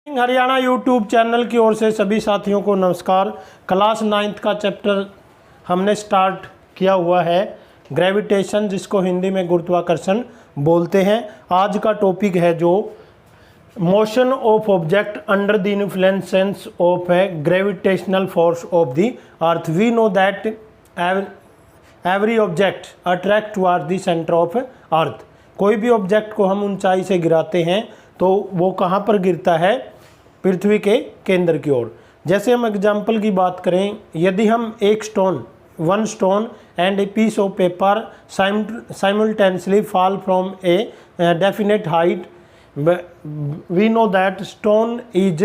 Haryana YouTube channel की ओर से सभी साथियों को नमस्कार। क्लास 9th का चैप्टर हमने स्टार्ट किया हुआ है, ग्रेविटेशन, जिसको हिंदी में गुरुत्वाकर्षण बोलते हैं। आज का टॉपिक है जो motion of object under the influence of a gravitational force of the earth. We know that every object attract toward the centre of earth. कोई भी ऑब्जेक्ट को हम ऊंचाई से गिराते हैं तो वो कहाँ पर गिरता है? पृथ्वी के केंद्र की ओर। जैसे हम एग्जाम्पल की बात करें, यदि हम एक stone, one stone and a piece of paper simultaneously fall from a definite height, we know that stone is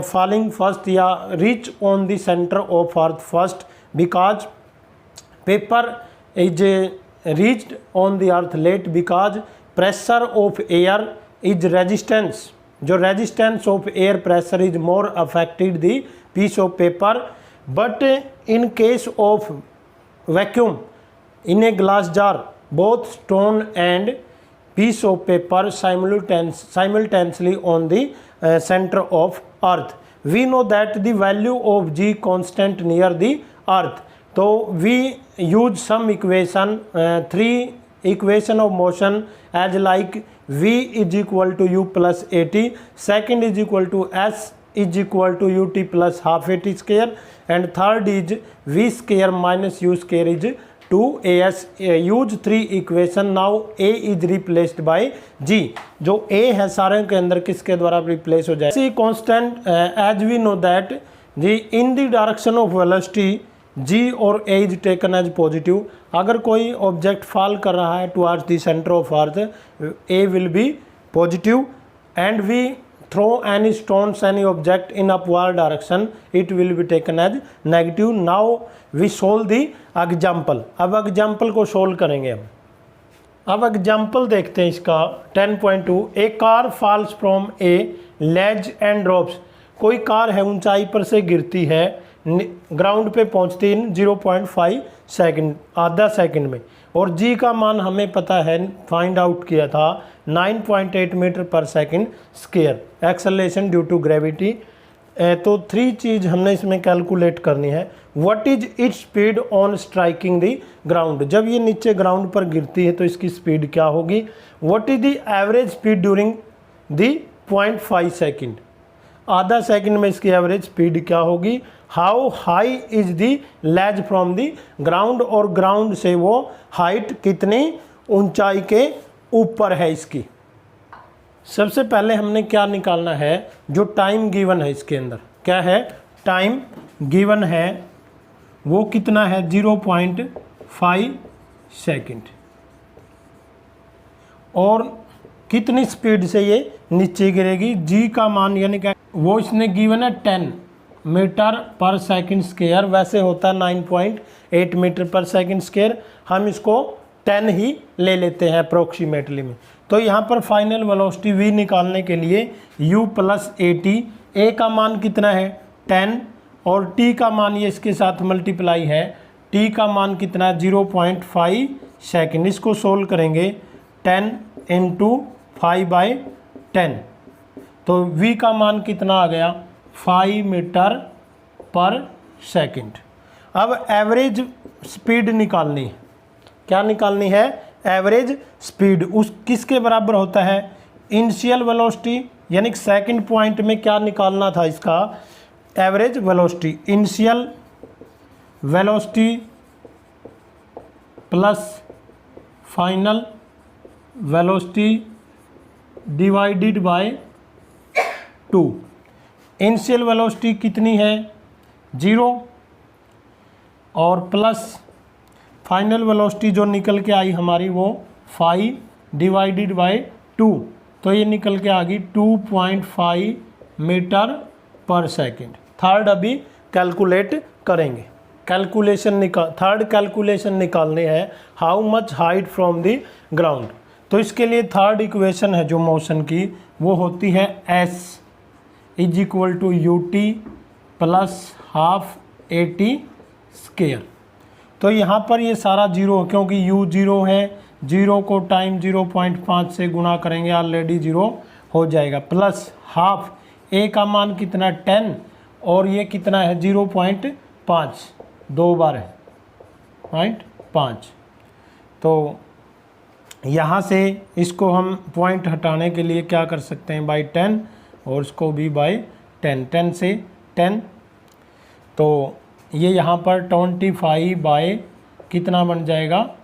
falling first या reach on the center of earth first because paper is reached on the earth late because pressure of air is resistance. जो resistance of air pressure is more affected the piece of paper, but in case of vacuum in a glass jar both stone and piece of paper simultaneously on the center of earth. We know that the value of g constant near the earth. So we use some equation, three equation of motion as like v is equal to u plus at, second is equal to s is equal to ut plus half at square, and third is v square minus u square is 2as. Use three equation. Now a is replaced by g। जो a है सारे के अंदर किसके द्वारा replace हो जाए? See constant as we know that G in the direction of velocity g और a is taken as positive. अगर कोई ऑब्जेक्ट फॉल कर रहा है towards the centre of earth, a will be positive, and we throw any stones any object in upward direction, it will be taken as negative. Now we solve the example. अब example को solve करेंगे हम। अब example देखते हैं इसका 10.2। A car falls from a ledge and drops. कोई car है ऊंचाई पर से गिरती है, ग्राउंड पे पहुंचती इन 0.5 सेकंड, आधा सेकंड में, और जी का मान हमें पता है, फाइंड आउट किया था 9.8 metre per second square, acceleration due to gravity. तो थ्री चीज़ हमने इसमें कैलकुलेट करनी है। What is its speed on striking the ground. जब ये नीचे ग्राउंड पर गिरती है तो इसकी स्पीड क्या होगी? What is the average speed during the 0.5 second, आधा सेकंड में इसकी एवरेज स्पीड क्या होगी? How high is the ledge from the ground, और ग्राउंड से वो हाइट कितनी ऊंचाई के ऊपर है इसकी। सबसे पहले हमने क्या निकालना है? जो टाइम गिवन है इसके अंदर क्या है? टाइम गिवन है वो कितना है? 0.5 सेकेंड, और कितनी स्पीड से ये नीचे गिरेगी? जी का मान यानी क्या वो इसने गिवन है 10 मीटर पर सेकंड स्क्वायर, वैसे होता है 9.8 मीटर पर सेकंड स्क्वायर, हम इसको 10 ही ले लेते हैं अप्रोक्सीमेटली में। तो यहाँ पर फाइनल वेलोसिटी v निकालने के लिए u प्लस at, a का मान कितना है? 10, और t का मान ये इसके साथ मल्टीप्लाई है, t का मान कितना है? 0.5 सेकेंड। इसको सोल्व करेंगे 10 इंटू 5/10, तो v का मान कितना आ गया? 5 मीटर पर सेकेंड। अब एवरेज स्पीड निकालनी है। क्या निकालनी है? Average speed. उस किसके बराबर होता है? इनिशियल वेलोसिटी, यानी कि सेकंड पॉइंट में क्या निकालना था इसका? Average velocity. Initial velocity plus final velocity divided by 2। Initial velocity कितनी है? 0, और प्लस फाइनल वेलोसिटी जो निकल के आई हमारी वो 5 डिवाइडेड बाय 2, तो ये निकल के आ गई 2.5 मीटर पर सेकेंड। थर्ड अभी कैलकुलेट करेंगे। थर्ड कैलकुलेशन निकालने हैं, how much height from the ground. तो इसके लिए थर्ड इक्वेशन है जो मोशन की, वो होती है s is equal to ut plus half at square. तो यहाँ पर ये सारा जीरो, क्योंकि u 0 है, 0 को टाइम 0.5 से गुणा करेंगे ऑलरेडी 0 हो जाएगा, प्लस हाफ ए का मान कितना 10 और ये कितना है 0.5, 2 बार है 0.5। तो यहाँ से इसको हम पॉइंट हटाने के लिए क्या कर सकते हैं, बाई 10 और इसको भी बाई 10, 10 से 10। तो ये यहाँ पर 25 बाई कितना बन जाएगा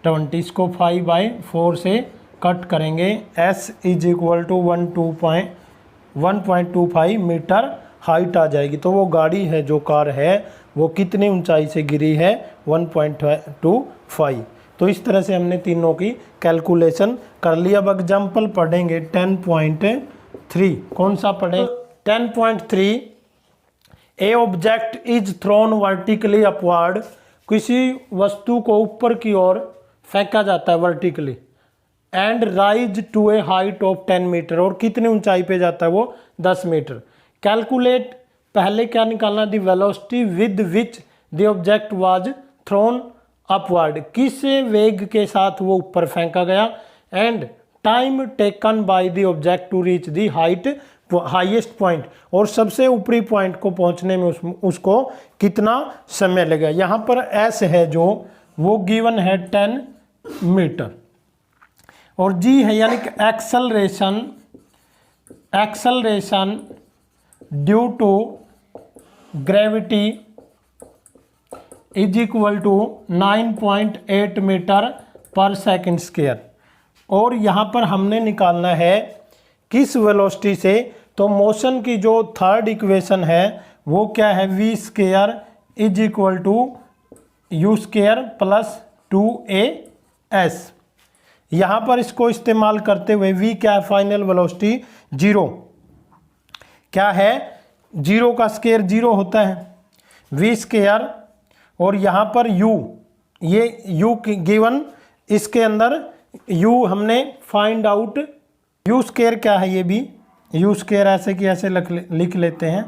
20, इसको 5/4 से कट करेंगे। s is equal to 1.25 metre height आ जाएगी। तो वो गाड़ी है, जो कार है, वो कितनी ऊंचाई से गिरी है 1.25। तो इस तरह से हमने तीनों की कैलकुलेशन कर ली। अब एग्जाम्पल पढ़ेंगे 10.3। कौन सा पढ़ें? 10.3 a object is thrown vertically upward. किसी वस्तु को ऊपर की ओर फेंका जाता है vertically, and rise to a height of 10 metre, और कितनी ऊंचाई पे जाता है वो 10 मीटर। कैलकुलेट, पहले क्या निकालना, the velocity with which the object was thrown upward, किस वेग के साथ वो ऊपर फेंका गया, and time taken by the object to reach the highest point, और सबसे ऊपरी पॉइंट को पहुंचने में उसको कितना समय लगेगा। यहाँ पर एस है जो वो गिवन है 10 मीटर, और जी है यानी कि acceleration due to gravity is equal to 9.8 metre per second square. और यहाँ पर हमने निकालना है किस वेलोसिटी से, तो मोशन की जो थर्ड इक्वेशन है वो क्या है, v square is equal to u square plus 2as। यहाँ पर इसको इस्तेमाल करते हुए v क्या है, फाइनल वेलोसिटी 0 क्या है, 0 का स्क्वायर 0 होता है, v स्क्वायर, और यहाँ पर u, ये u गिवन, इसके अंदर u हमने फाइंड आउट, u स्क्वायर क्या है, ये भी u स्क्वायर ऐसे कि ऐसे लिख लेते हैं,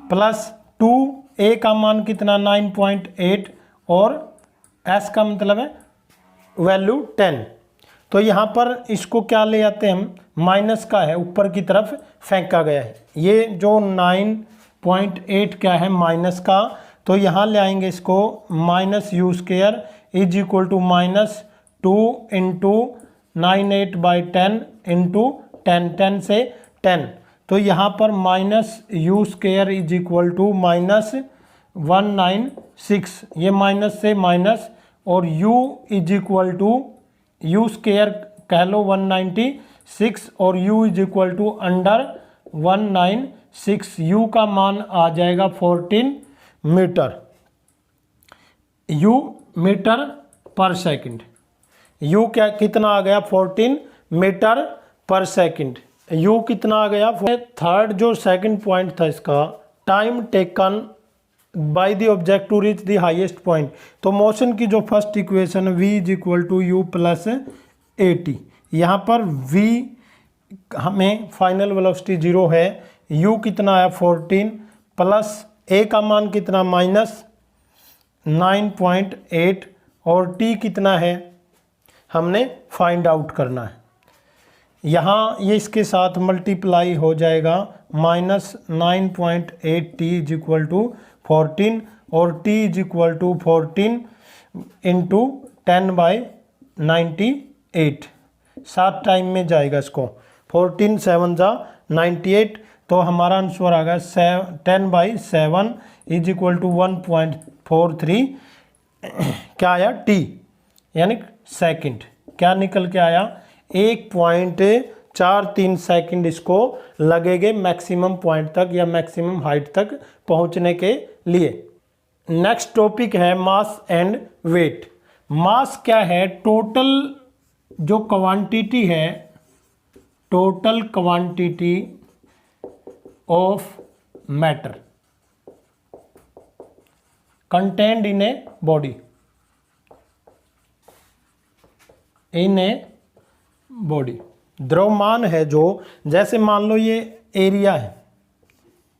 प्लस 2, a का मान कितना 9.8 और s का मतलब है वैल्यू 10। तो यहाँ पर इसको क्या ले आते हैं हम, माइनस का है, ऊपर की तरफ फेंका गया है, ये जो 9.8 क्या है माइनस का, तो यहाँ ले आएंगे इसको minus u square is equal to -2 into 9/8/10 into 10 से 10। तो यहाँ पर minus u square is equal to -196, ये माइनस से माइनस, और u is equal to u square कह लो 196, और u is equal to under 196, u का मान आ जाएगा 14 metre, u metre per second, u क्या कितना आ गया 14 मीटर पर सेकंड, u कितना आ गया। थर्ड जो सेकंड पॉइंट था इसका, time taken by the object to reach the highest point. तो मोशन की जो first equation v is equal to u plus 80, यहाँ पर v हमें फाइनल वेलोसिटी 0 है, u कितना है 14, प्लस a का मान कितना -9.8, और t कितना है हमने फाइंड आउट करना है। यहाँ ये इसके साथ मल्टीप्लाई हो जाएगा, -9.8 t इज इक्वल टू 14, और t is equal to 14 into 10/98, 7 time में जाएगा इसको, 14 7 जा 98, तो हमारा आंसर आ गया 10/7 इज इक्वल टू 1.43 क्या आया t, यानी सेकंड, क्या निकल के आया 1.43 सेकंड इसको लगेंगे मैक्सिमम पॉइंट तक या मैक्सिमम हाइट तक पहुंचने के लिए। नेक्स्ट टॉपिक है मास एंड वेट। मास क्या है, टोटल जो क्वांटिटी है, total quantity of matter contained in a body, in a body. द्रव्यमान है जो, जैसे मान लो ये एरिया है,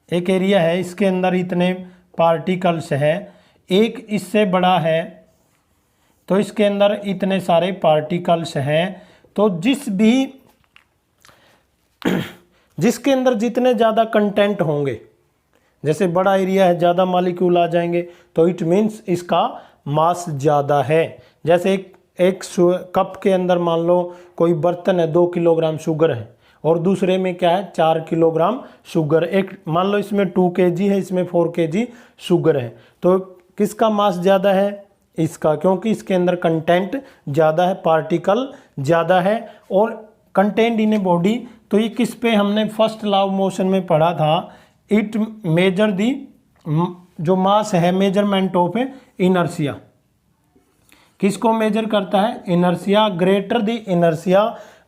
एक एरिया है, इसके अंदर इतने पार्टिकल्स है, एक इससे बड़ा है तो इसके अंदर इतने सारे पार्टिकल्स हैं। तो जिस भी जिसके अंदर जितने ज़्यादा कंटेंट होंगे, जैसे बड़ा एरिया है, ज़्यादा मॉलिक्यूल आ जाएंगे, तो इट मीन्स इसका मास ज़्यादा है। जैसे एक कप के अंदर मान लो कोई बर्तन है, 2 किलोग्राम शुगर है, और दूसरे में क्या है 4 किलोग्राम शुगर। एक मान लो इसमें 2 kg है, इसमें 4 kg शुगर है, तो किसका मास ज़्यादा है? इसका, क्योंकि इसके अंदर कंटेंट ज़्यादा है, पार्टिकल ज़्यादा है। और कंटेंट इन ए बॉडी, तो ये किस पे हमने फर्स्ट लॉ ऑफ मोशन में पढ़ा था, इट मेजर दी, जो मास है मेजरमेंट ऑफ इनर्शिया, किसको मेजर करता है? इनर्शिया। ग्रेटर दी इनर्शिया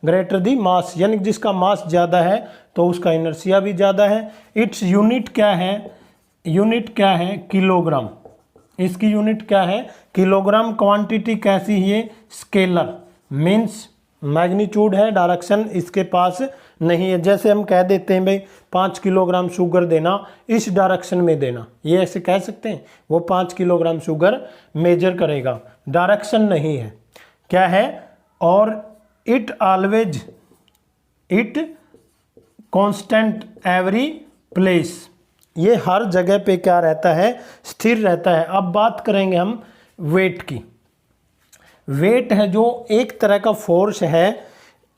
ग्रेटर दी मास, यानी जिसका मास ज़्यादा है तो उसका इनर्शिया भी ज़्यादा है। इट्स यूनिट क्या है? यूनिट क्या है? किलोग्राम। इसकी यूनिट क्या है? किलोग्राम। क्वांटिटी कैसी है? स्केलर, मीन्स मैग्नीट्यूड है, डायरेक्शन इसके पास नहीं है। जैसे हम कह देते हैं भाई 5 किलोग्राम शुगर देना, इस डायरेक्शन में देना, ये ऐसे कह सकते हैं। वो 5 किलोग्राम शुगर मेजर करेगा, डायरेक्शन नहीं है, क्या है? और it always, it constant every place, ये हर जगह पे क्या रहता है? स्थिर रहता है। अब बात करेंगे हम वेट की। वेट है जो एक तरह का फोर्स है।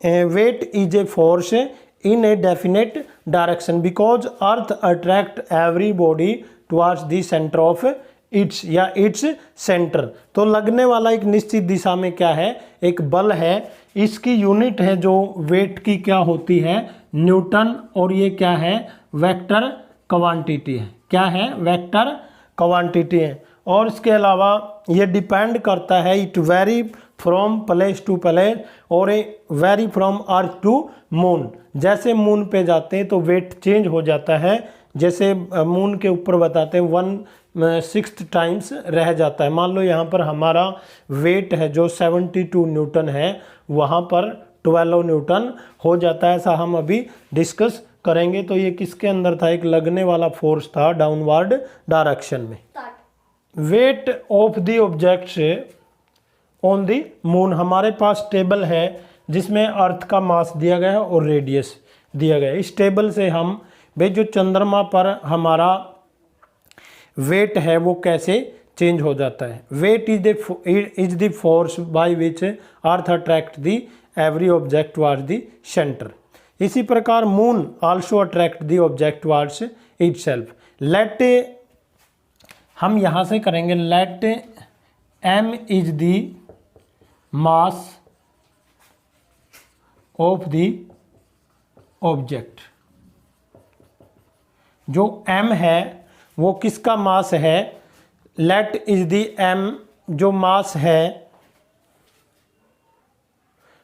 Weight is a force in a definite direction because earth attract every body towards the centre of its, या इट्स सेंटर। तो लगने वाला एक निश्चित दिशा में क्या है? एक बल है। इसकी यूनिट है जो वेट की क्या होती है? न्यूटन। और ये क्या है? वेक्टर क्वांटिटी है। क्या है? वेक्टर क्वांटिटी है। और इसके अलावा ये डिपेंड करता है, it vary from place to place और a vary from earth to moon. जैसे मून पे जाते हैं तो वेट चेंज हो जाता है। जैसे मून के ऊपर बताते हैं 1/6 टाइम्स रह जाता है। मान लो यहाँ पर हमारा वेट है जो 72 न्यूटन है, वहाँ पर 12 न्यूटन हो जाता है। ऐसा हम अभी डिस्कस करेंगे। तो ये किसके अंदर था? एक लगने वाला फोर्स था डाउनवर्ड डायरेक्शन में। Wait of the objects on the moon, हमारे पास टेबल है जिसमें अर्थ का मास दिया गया है और रेडियस दिया गया है। इस टेबल से हम भाई जो चंद्रमा पर हमारा वेट है वो कैसे चेंज हो जाता है। Weight is the force by which earth attract the every object towards the centre. इसी प्रकार moon also attract the object towards itself. Let, हम यहाँ से करेंगे, let m is the mass of the object. जो m है वो किसका मास है? लेट इज द m, जो मास है,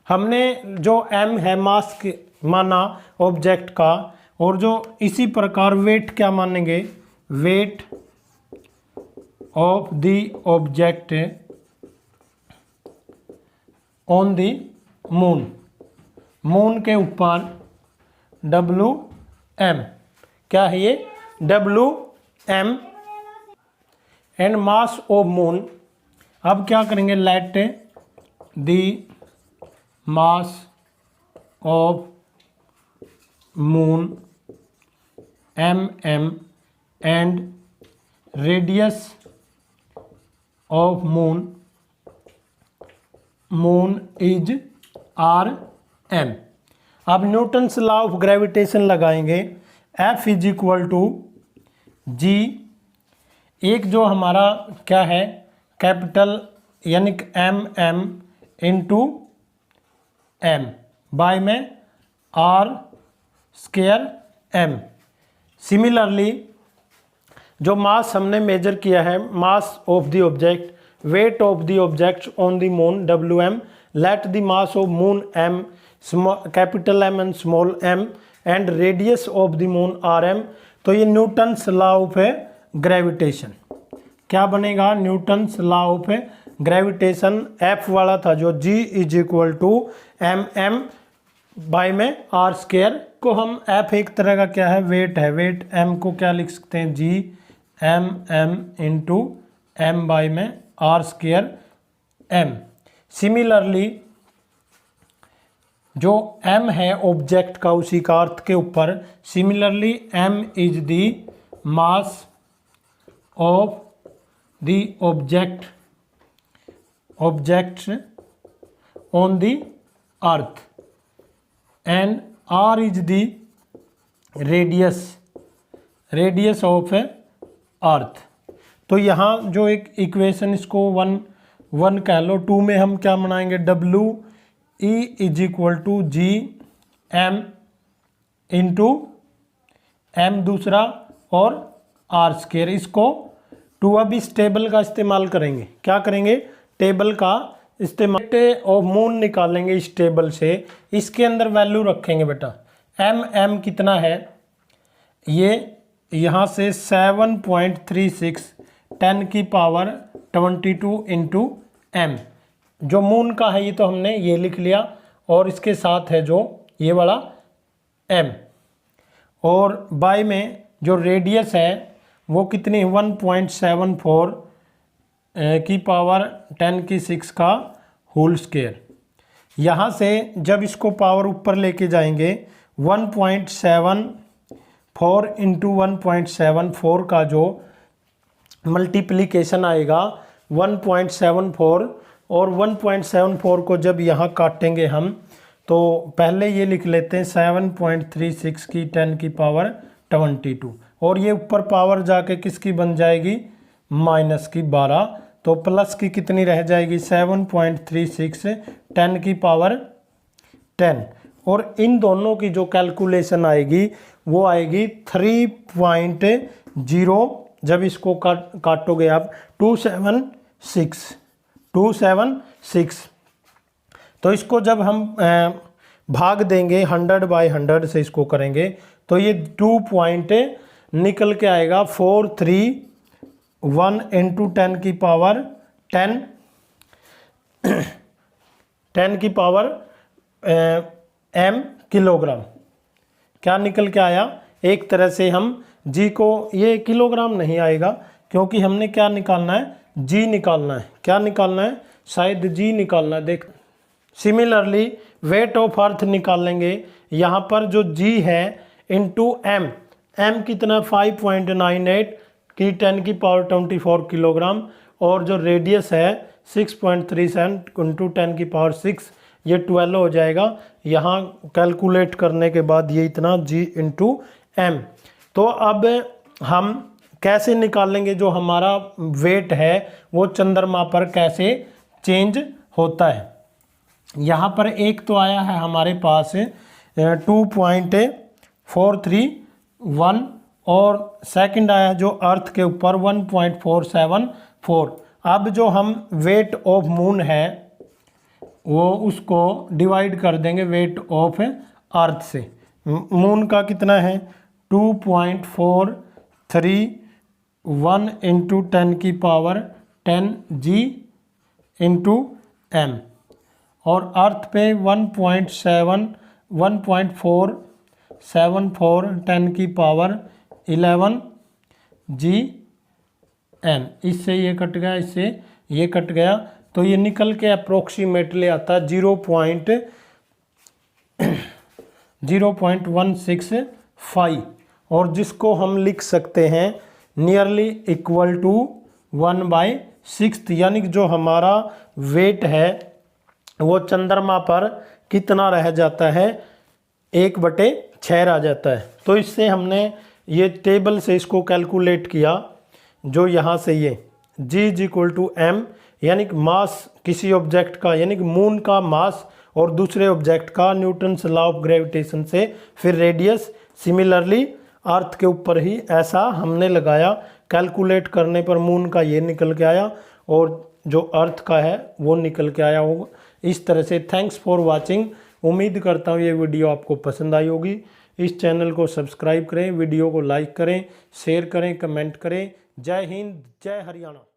हमने जो m है मास माना ऑब्जेक्ट का, और जो इसी प्रकार वेट क्या मानेंगे? Weight of the object on the moon, moon के ऊपर WM, क्या है ये? WM and mass of moon. अब क्या करेंगे? Let the mass of moon MM and radius of moon is RM। अब न्यूटन्स लॉ ऑफ ग्रेविटेशन लगाएंगे। F is equal to G, एक जो हमारा क्या है कैपिटल यानी MM इंटू M बाय में R² M। सिमिलरली जो मास हमने मेजर किया है, mass of the object, weight of the object on the moon WM, let the mass of moon M, capital M and small m, and radius of the moon RM। तो ये Newton's law of gravitation क्या बनेगा? Newton's law of gravitation. F वाला था जो G is equal to MM by में R², को हम F एक तरह का क्या है? वेट है। वेट M को क्या लिख सकते हैं? G MM into M by में R² M। सिमिलरली जो m है ऑब्जेक्ट का उसी का अर्थ के ऊपर, similarly m is the mass of the objects on the earth and r is the radius of earth. तो यहाँ जो एक इक्वेशन इसको 1 कह लो, 2 में हम क्या बनाएंगे, W E is equal to g m into m दूसरा और आर स्केयर। इसको 2 अब इस टेबल का इस्तेमाल करेंगे। क्या करेंगे, टेबल का इस्तेमाल और मून निकालेंगे इस टेबल से। इसके अंदर वैल्यू रखेंगे बेटा, एम कितना है, ये यहाँ से 7.36 10 की पावर 22 इंटू एम। जो मून का है ये तो हमने ये लिख लिया, और इसके साथ है जो ये वाला एम, और बाय में जो रेडियस है वो कितनी 1.74 की पावर 10 की 6 का होल स्क्वायर। यहाँ से जब इसको पावर ऊपर लेके जाएंगे 1.74 इंटू 1.74 का जो मल्टीप्लिकेशन आएगा 1.74, और 1.74 को जब यहाँ काटेंगे हम तो पहले ये लिख लेते हैं 7.36 की 10 की पावर 22, और ये ऊपर पावर जाके किसकी बन जाएगी, माइनस की 12, तो प्लस की कितनी रह जाएगी 7.36 10 की पावर 10, और इन दोनों की जो कैलकुलेशन आएगी वो आएगी 3.0, जब इसको काटोगे आप 276। तो इसको जब हम भाग देंगे 100/100 से इसको करेंगे तो ये 2 पॉइंट निकल के आएगा 431 इंटू 10 की पावर 10 की पावर m किलोग्राम। क्या निकल के आया, एक तरह से हम g को, ये किलोग्राम नहीं आएगा क्योंकि हमने क्या निकालना है, g निकालना है। क्या निकालना है, शायद g निकालना है। देख, सिमिलरली वेट ऑफ अर्थ निकालेंगे। यहाँ पर जो g है इंटू m कितना 5.98 की 10 की पावर 24 किलोग्राम, और जो रेडियस है 6.37 इंटू 10 की पावर 6, ये 12 हो जाएगा। यहाँ कैलकुलेट करने के बाद ये इतना g इंटू m। तो अब हम कैसे निकालेंगे जो हमारा वेट है वो चंद्रमा पर कैसे चेंज होता है। यहाँ पर एक तो आया है हमारे पास 2.431, और सेकंड आया जो अर्थ के ऊपर 1.474। अब जो हम वेट ऑफ मून है वो उसको डिवाइड कर देंगे वेट ऑफ अर्थ से। मून का कितना है 2.431 इंटू 10 की पावर 10 g इंटू m, और अर्थ पे 1.474 10 की पावर 11 g m। इससे ये कट गया, इससे ये कट गया, तो ये निकल के अप्रोक्सीमेटली आता है 0.165, और जिसको हम लिख सकते हैं नियरली इक्वल टू 1/6, यानी कि जो हमारा वेट है वो चंद्रमा पर कितना रह जाता है, 1/6 रह जाता है। तो इससे हमने ये टेबल से इसको कैलकुलेट किया, जो यहाँ से ये g इक्वल टू m, यानी कि मास किसी ऑब्जेक्ट का, यानी कि मून का मास और दूसरे ऑब्जेक्ट का न्यूटन्स लॉ ऑफ ग्रेविटेशन से, फिर रेडियस। सिमिलरली अर्थ के ऊपर ही ऐसा हमने लगाया, कैलकुलेट करने पर मून का ये निकल के आया और जो अर्थ का है वो निकल के आया होगा। इस तरह से थैंक्स फॉर वाचिंग। उम्मीद करता हूँ ये वीडियो आपको पसंद आई होगी। इस चैनल को सब्सक्राइब करें, वीडियो को लाइक करें, शेयर करें, कमेंट करें। जय हिंद, जय हरियाणा।